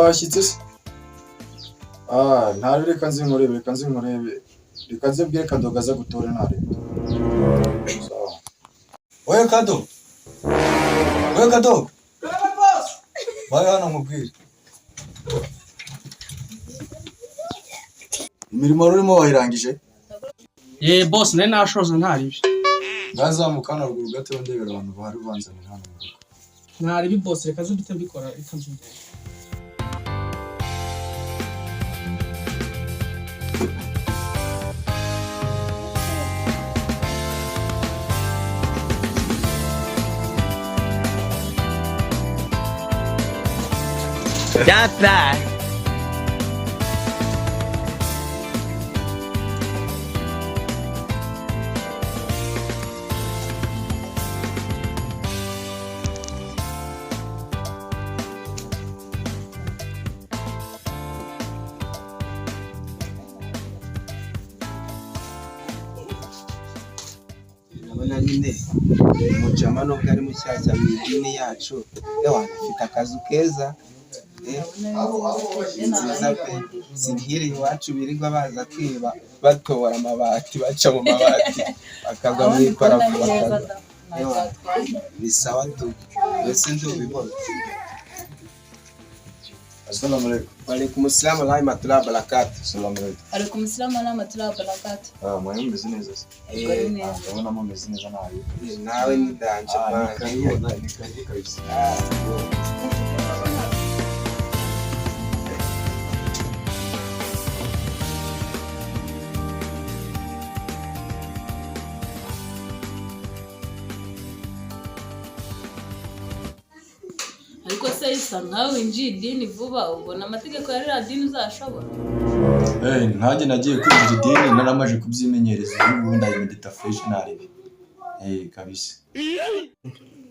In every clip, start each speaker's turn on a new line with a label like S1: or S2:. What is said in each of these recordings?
S1: washyitse se? Ntari reka nzinkurebe. Reka nzibwire Kadoga aza gutora ntari. Sawa. Oya Kado. Bari hano mubwire. Imirimo urimo wayirangije?
S2: Boss nari nashoza ntari.
S1: Ngazamukana ruguru gato ndebera abantu bari banzanira hano mu rugo.
S2: Ntari bi boss reka zibite mbikora ikanzumva.
S3: That's that.
S4: Urabona nyine umujama nubwo ari mushyashya mu idini yacu afite akazu keza nziza pe sinkiri iwacu birirwa baza kwiba batobora amabati baca mu mabati bakagwa mu iparafu bakagwa bisawa tu mbese ndubibona.
S1: Assalamu alaikum.
S4: Walaikum assalam wa rahmatullahi wa barakatuh.
S1: Assalamu alaikum.
S5: Alaikum assalam wa rahmatullahi wa barakatuh.
S1: Mwaye mumeze neza se? Ndabona mumeze neza nawe.
S4: Nawe ni danje man.
S1: Ni karibu kabisa.
S5: Ariko se isa nkawe winjiye idini vuba ubona amategeko ya ririya dini uzashobora?
S1: Ntanjye nagiye kwinjira idini naramaje kubyimenyereza ubu ndayimedita fresh naribi. Kabisa.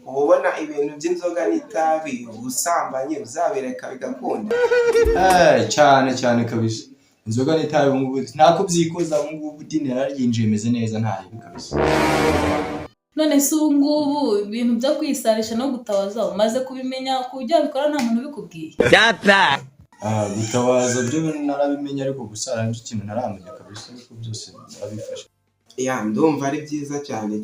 S4: Ubona ibintu by'inzoga n'itabi ubusambanye uzabireka bigakunda?
S1: Cyane kabisa. Inzoga n'itabi ngubu ntako byikoza ngubu idini yararyinjiye meze neza ntaribi kabisa.
S5: None se ubu ngubu ibintu byo kwisarisha no gutabaza umaze kubimenya ku buryo bikora nta muntu ubikubwiye?
S1: Gutabaza byo narabimenya ariko gusara nicyo kintu ntaramenya kabisa ariko byose narabifashe.
S4: Ndumva ari byiza cyane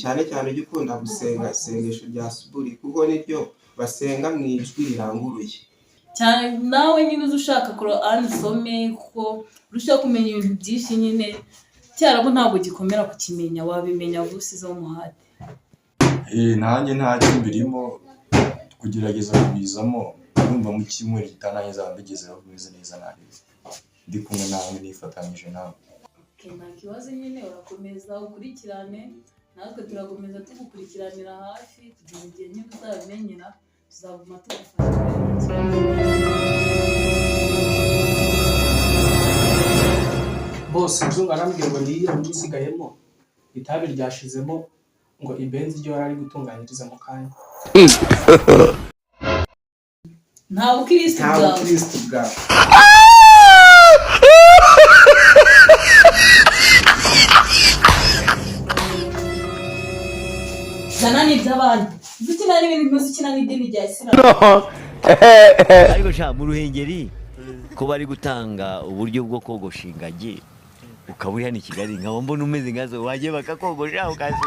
S4: ujye ukunda gusenga isengesho rya suburi kuko niryo basenga mu ijwi riranguruye
S5: cyane. Nawe nyine ushaka Quran usome kuko urushaho kumenya ibintu byinshi nyine cyarabo ntabwo gikomera kukimenya wabimenya vusizo muhate.
S1: Nanjye ntacyo mbirimo kugerageza kubizamo numva mu kimwe ritananye zambigezeho bimeze neza nabi ndi kumwe nawe nifatanyije nawe.
S5: Nta kibazo nyine urakomeza ukurikirane natwe turakomeza tugukurikiranira hafi kugeza igihe nyine uzabimenyera tuzaguma tugufasha.
S2: Boss mzungu arambwira ngo niyo ngisigayemo itabi ryashizemo ngo ibenzi ryo ari gutunganyiriza mu kanya.
S5: Nta bukristo
S4: bwawe.
S5: Zanani by'abandi dukina n'ibintu byose n'idini rya Islam.
S3: Ariko sha mu Ruhengeri ko bari gutanga uburyo bwo kogosha ingagi ukabuya ni Kigali nkaba mbona umeze ngazo wagiye bakakogosha ukazi